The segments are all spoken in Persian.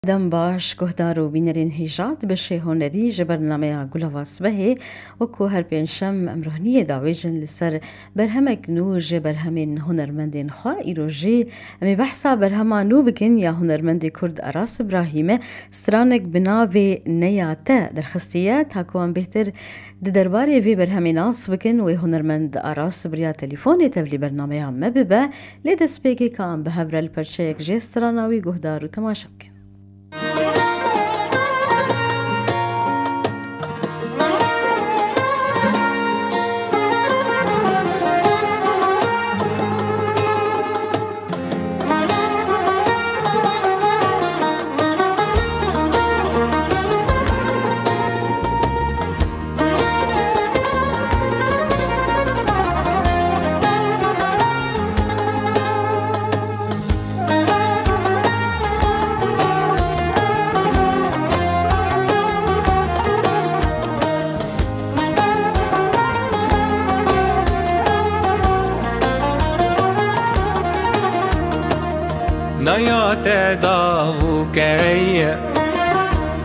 دم باش گهدار و بینرین هیجاد بشه هنری جبرنامه گلواس بهی و که هر پنجشم امروهنی داویجن لسر برهمک نو جبرهمین هنرمندین خواه ایروژی امی بحثا برهما نو بگن یا هنرمندی کرد اراس ابراهیمه سترانک بناوی نیاته درخستیه تاکوان بهتر درباره وی برهمین آس بگن و هنرمند اراس بریا تلیفونی تبلی برنامه هم مببه لیدس بگی کام به هبرل پرچه یک جستراناوی گهدار و تماشا بکن. نیات داو که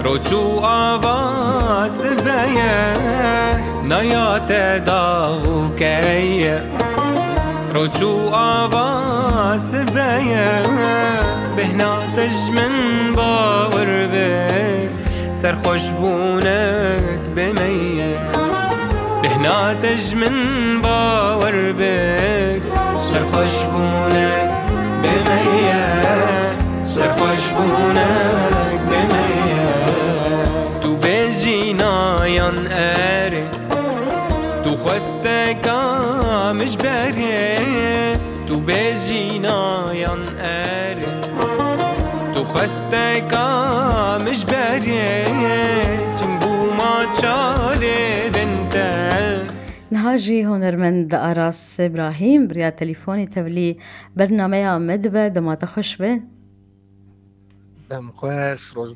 رجوع آواز بیه نیات داو که رجوع آواز بیه بهناتش من باور به سرخوش بونک بمیه بهناتش من باور به سرخوش بونک بمیه سرخوش بونک بمیه تو بجی نایان اره تو خوسته کامش بره تو بجی نایان اره تو خوسته کامش بره چنگو ما چاله بنته نهاجي هنرمند اراس ابراهيم بريا تليفوني تبلي برنامه مدبه دما تخش به دم خوش روز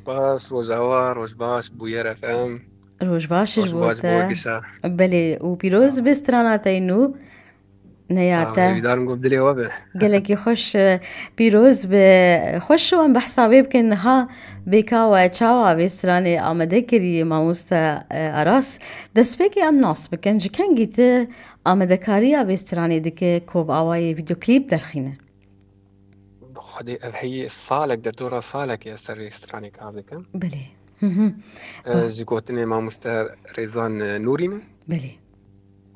باش بویر افم روج باشش روز باش بوته بورگشا بلي وبيروز بستراناتينو نياتا بیدارم گفت دلی وابه قالك خوش بيروز بخش وان بحسابي بكن نها بيكا وچاوا بستراني آمده كري ماموستا اراس دسبيكي ام ناس بكن جكن جيت آمده كاريا بستراني دكي كوب آواي فيديو كليب درخينه خودی هی سالک در دورا سالک یا سر استرانی کار دکم بلي جی گوتنی ما مستر ریزان نورینه بلي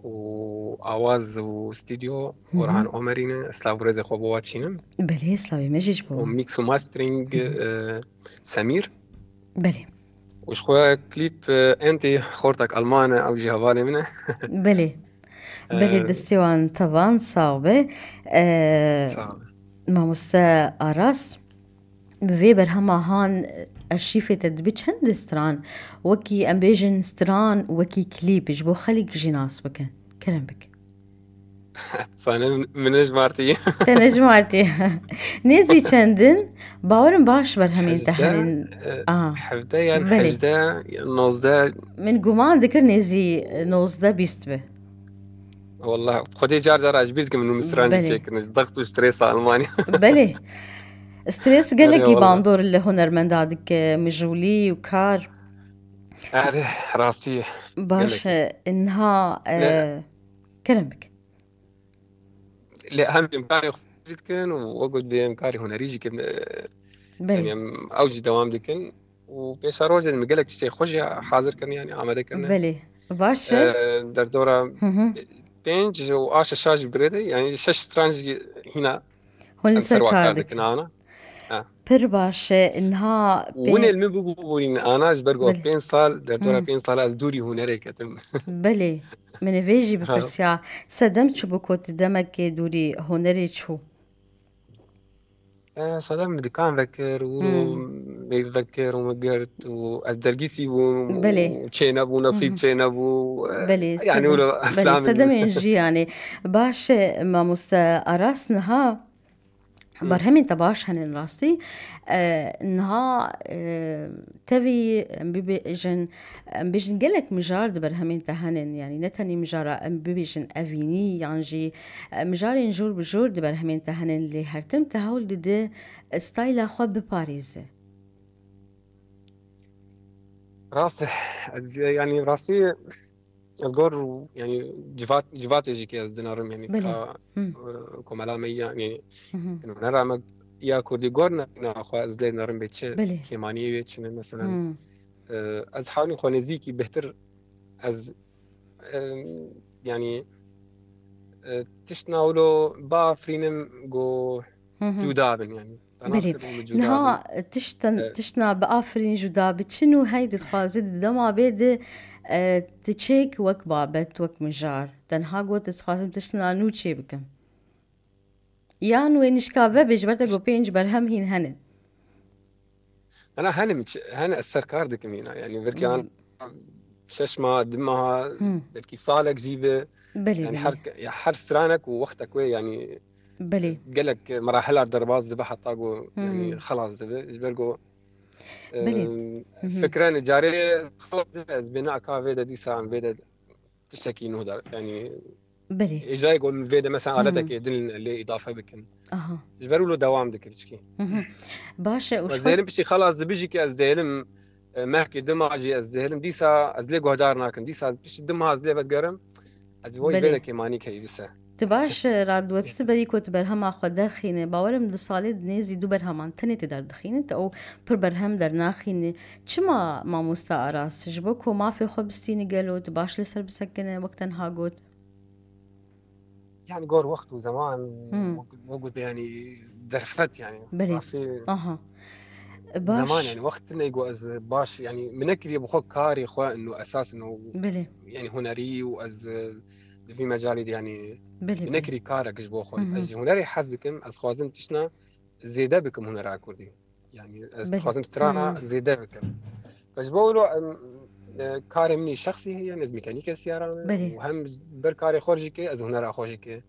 و آواز و استودیو اورهان عمرینه اسلاو رز خوب واتشینم بلي سلاوي مجيج و بو میکس و ماسترینگ سمیر بلي وش خواه کلیپ انتی خورتك المانه او جی هوانه منه بلي بلي دستيوان طبعا صعبة صعب ما مستا أراس بفيبر هما هان الشيفة تدبي چند ستران وكي أمبيجن ستران وكي كليب جبو خليك جيناس بكن كلام بك فانا من جمارتي تنجمعتي نيزي چندن باورم باش برهمين تهنين حفده يعني بلي حجده نوزده من قمان ذكر نيزي نوزده بيست به والله خدي جار عجبتك من مسترانجي بلي تشيك ضغط وستريس على المانيا بلي ستريس أري قالك والله باندور اللي هنرمند عندك مجولي وكار أري راستي باش قالك انها لا كلامك لا هم بإمكاني جدكن وأقعد بإمكاني هنا ريجي كم يعني بلي أوجي دوام دكن وبيش أروج إن مقالك تشتي خوش حاضر كن يعني عمده كن بلي باش در دورة بينج وآش شاج بريدي يعني شش سترانج هنا هون أم لسر سروا كار كاردك دكن أنا بر باش انها وني المي بقولين أنا جبرقو بلي 5 سال در دورة 5 سال از دوری هنره کتم بلي من فيجي راست ببرسيا صدمت شو بكوت دمك دوري هنري شو صدام دكان ذكر ويذكر ومقرت والدرقيسي بلي وشينب ونصيب شينب بلي يعني صدم ولا بلي أفلام صدم ينجي يعني باش ما مستا أراسنها برهمين تباش هنن راستي انها تبي بيجن قلك مجار برهمين تهنن يعني نتني مجارة بيجن افيني يعني مجاري نجور بجور برهمين تهنن اللي هرتم تهول دي ستايل خو بباريس راسي يعني راسي أذكر يعني جفات يجي از دينارم يعني بله كملا مية يعني إنه نرى يا كردي قرنا أخو از دينارم بيتش بله كيمانية بيتش مثلا از حاولي خو نزيكي بهتر از يعني تشناولو بافرينم جو جودابن يعني بله تناسكت نها جودابن تشنا بآفرين جودابت شنو هيدي تخازد دما بيد تشيك وك بابت وك مجار تنها قوت تخازم تشنا نو تشي بكم يان وينش كافة بجبرتا جو بينج برهم هين هند أنا هنا السركار دك مينا يعني بركي أنا ششمة دمها بركي صالك جيبه بلي يعني بلي حر سترانك ووقتك وي يعني بلي قالك مراحل ضربات زبح طاقو يعني خلاص زبه جبرقو بلي فكرة نجارية خلاص از بناء كافيدا دي ساعة فيدا تشتكي نهدر يعني بلي إجا يقول فيدا مثلا آلتك يدل اللي إضافة بكن اها جبروا له دوام دك بشكي باشا وش وزيلم بشي خلاص بيجي كي الزيلم ماكي دماجي الزيلم ديسا ازلي قهدار ناكن ديسا بيش دمها ازلي بتقرم از هوي بلي فيدا كيماني كي بسه تباش راد وست بري كوت برهم اخو درخينه باورم لصالي نيزي دو برهمان تني تدار دخينه او پر برهم در ناخينه چما ما مستعراس جبوكو ما في خو بستيني قالو تباش لسر بسكنه وقتا هاقوت يعني قور وقت وزمان وقت يعني درفت يعني بلي راسي اها زمان باش يعني وقت انه يقول از باش يعني منكري بخو كاري خو انه اساس انه بلي يعني هنري واز في مجالي دي يعني بلي بلي منكري كارك جبو خوي از هنري حزكم از خوازم تشنا زيدا بكم هنرا كردي يعني از بلي خوازم ترانا زيدا بكم فجبولو كاري مني شخصي هي نز ميكانيكا سيارة بلي وهم بر كاري خورجي كي از هنرا خوجي كي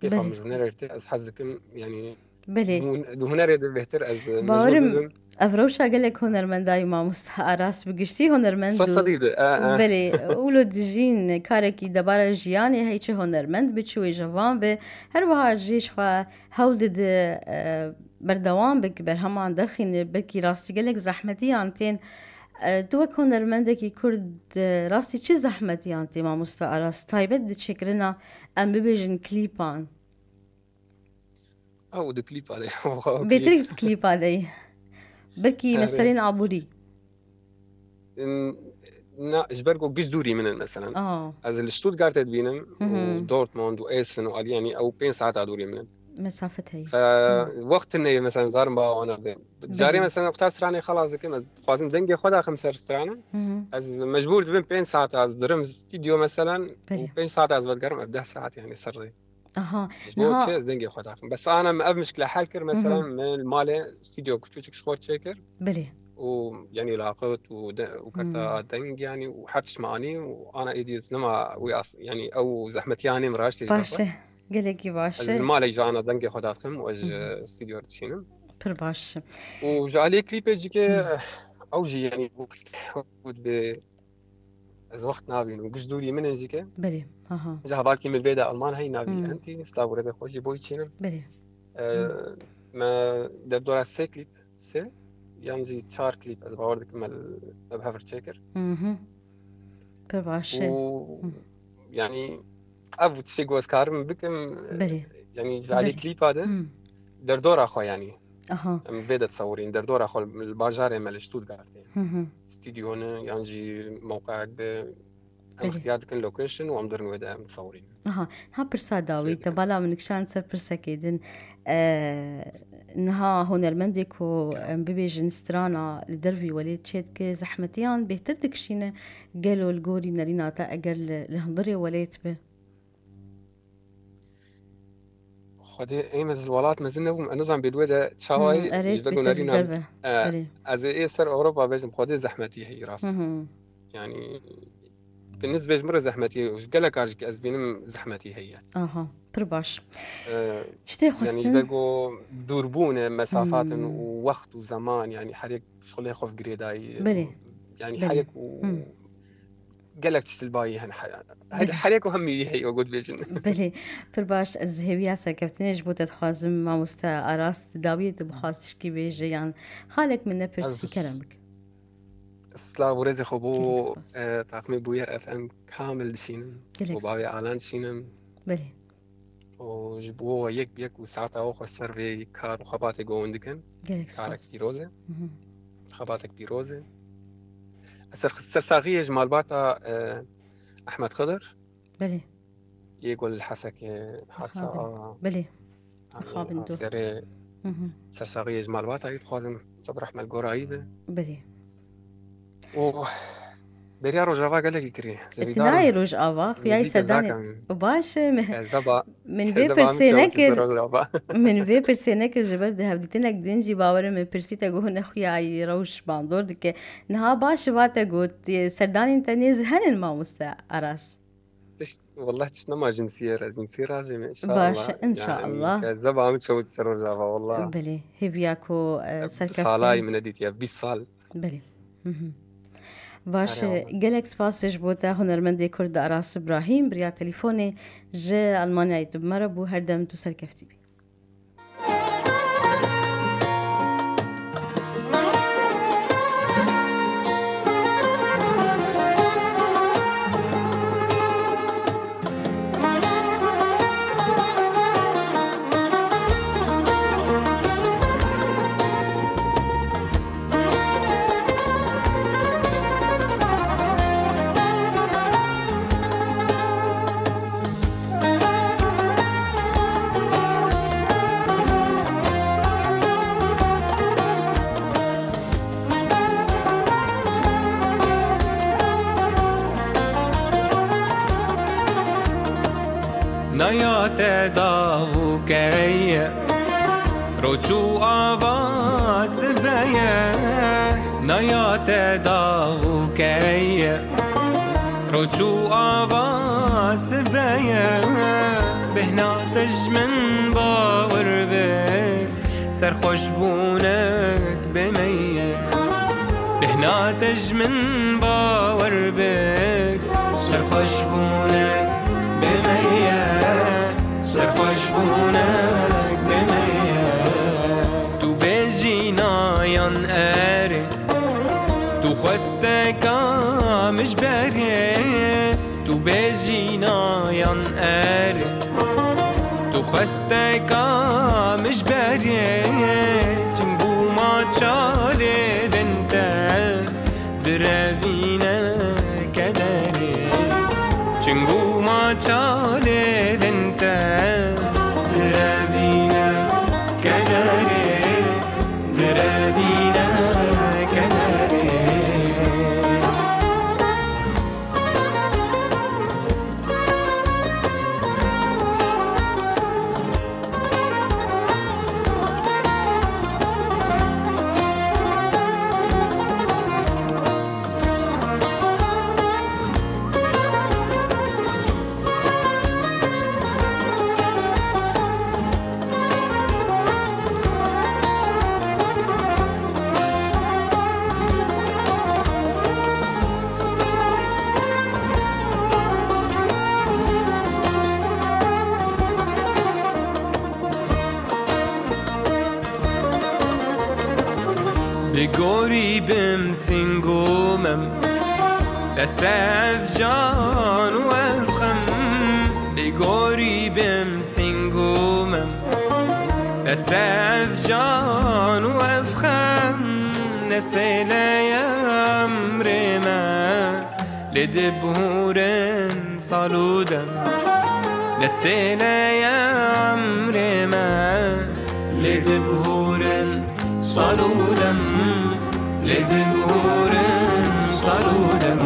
كيف بلي مش هنرا از حزكم يعني بلي هنري بهتر از مجهود باورم بدم افروشا قال لك هنرمنداي ما مستعراس بقشتي هنرمندو فتصديق بلي ولو دجين كاركي دبارة جياني هيك هنرمند بتشوي جوان به هر وها جيش خوا هودد بردوام بك برهمان درخين بكي راسي قال لك زحمتي انتين دوك هنرمندكي كرد راسي چه زحمتي انتي ما مستعراس تايبت دتشكرنا ام ببيجن كليبان او ده كليب عليه كليب بيتريك كليب علي بركي مثلين عبوري جبرقو قش دوري من مثلا از الشتوتغارت بينم ودورتموند وايسن والياني او 5 ساعات دوري من مسافة هي فوقت اني مثلا زارمبا وانا جاري مثلا وقت سراني خلاص كم خوازم دنجي خدها 5 سرانه از مجبور بين 5 ساعات از درم استديو مثلا و5 ساعات از بتقرم ابدا ساعات يعني سري مجبور شيء دنجي خدها بس انا ما مشكله حال كر مثلا من مالي استديو كتشك شخور شيكر بلي ويعني لاقط وكرتا دنج يعني وحرش معاني وانا ايدي لما وياس يعني او زحمتياني مراشتي باشا قالك باشا المالي جانا دنج خداتكم واج استديو تشينم بر باشا وجالي كليب يجيك اوجي يعني ود ب از وقت نابين وقش دوري من يجيك بلي اها جا بالكي من البيدا المان هي نابي انت ستابو رزق خوشي بوي تشينم بلي ما در دورا سي كليب سي يعني 4 كليب از باوردك مال بهافر تشيكر بر باشا يعني ابو تشي جوز كارم بكم بلي يعني جالي كليب هذا در دور اخو يعني بدأت تصورين در دور اخو الباجار مال شتوتغارت استديون يعني موقعك اختيارك اللوكيشن وامدر ودا متصورين ها برسا داوي تبالا من كشان سر برسا كيدن انها هنرمندكو ببيجن سترانا لدرفي وليد تشيت زحمتيان بهتر دكشينه قالوا الجوري نرينا تا اقل لهندري وليد به خدي اي مزولات مازلنا نظام بالودا تشاوي يجبروا نرينا از اي سر اوروبا بيجم خدي زحمتي هي راس يعني بالنسبه لمره زحمتي وش قال لك ارجك از بينم زحمتي هي برباش شتي خصن يعني يبقوا دوربونه مسافات ووقت وزمان يعني حريك شغله خوف قريداي بلي يعني حريك قال لك تشتلباي هذا حريك وهمي هي وقول بيجن بلي برباش الزهوية سكفتني جبوت تخازم ما مستا أراس داوية بخاص تشكي بيجي يعني خالك من نفسي كلامك سلاو ورزي خبو تاقمي بوير اف ام كامل دشينم وباوي اعلان دشينم بلي وجبوه يك بيك وساعتها اوخو سيرفي كار وخباتي جوون دكن كارك بيروزي خباتك بيروزي السرساغية جمال باتا احمد خضر بلي يقول الحسكة حادثة بلي خابن دو عسكري سرساغية جمال باتا يتخوازم صبر احمد قرايبة بلي بريا روجافا قال لك يكري اتناي روج افا خوياي سرداني باش من في برسينك جبر ده هبدتنك دنجي باور من برسيتا قهنا خوياي روش باندور دك نها باش باتا قوت سرداني انت نزهن الماموسة أراس والله تشنما جنسية راجي إن شاء الله باش إن شاء الله كذب عم تشوت سر جافا والله بلي هبياكو سركفتي صالاي من ديتيا بيصال بلي باش جالكس باسج بوتا هنرمندي كرد أراس إبراهيم بريا تليفوني جا ألمانيا يتب مربو هردم تو سركفتي بي نایات داو که روچو آواز بیه نایات داو که روچو آواز بیه بهناتش من باور به سرخوش بونک بمیه بهناتش من باور به سرخوش بونک بمیه سرخوش بونک بمیه تو بیجی نایان اره تو خوسته کامش بره تو بیجی نایان اره تو خوسته کامش بره چنگو ما چاله دنته بروینه کدره چنگو ما چاله دنته بروینه کدره بروینه کدره بگوری بم سنگومم لسف جان و افخم بگوری بم سنگومم لسف جان و افخم نسیلی امر ما لدبهورن صالودم نسیلی امر ما لدبهورن صالودم لدبهورن صالودم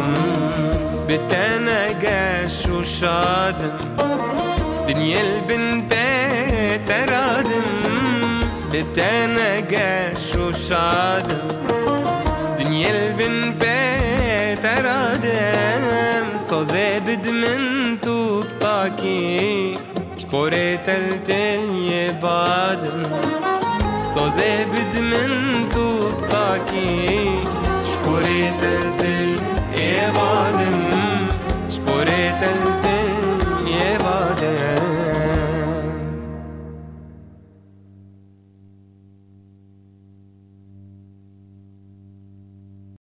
بتناقش وشادم دنيا البن بيت رادم بتناقش وشادم دنيا البن بيت رادم صوزي بدمن توبطاكي شبوري تلتل يبادم صوزي بدمن توبطاكي شبوري تلتل يبادم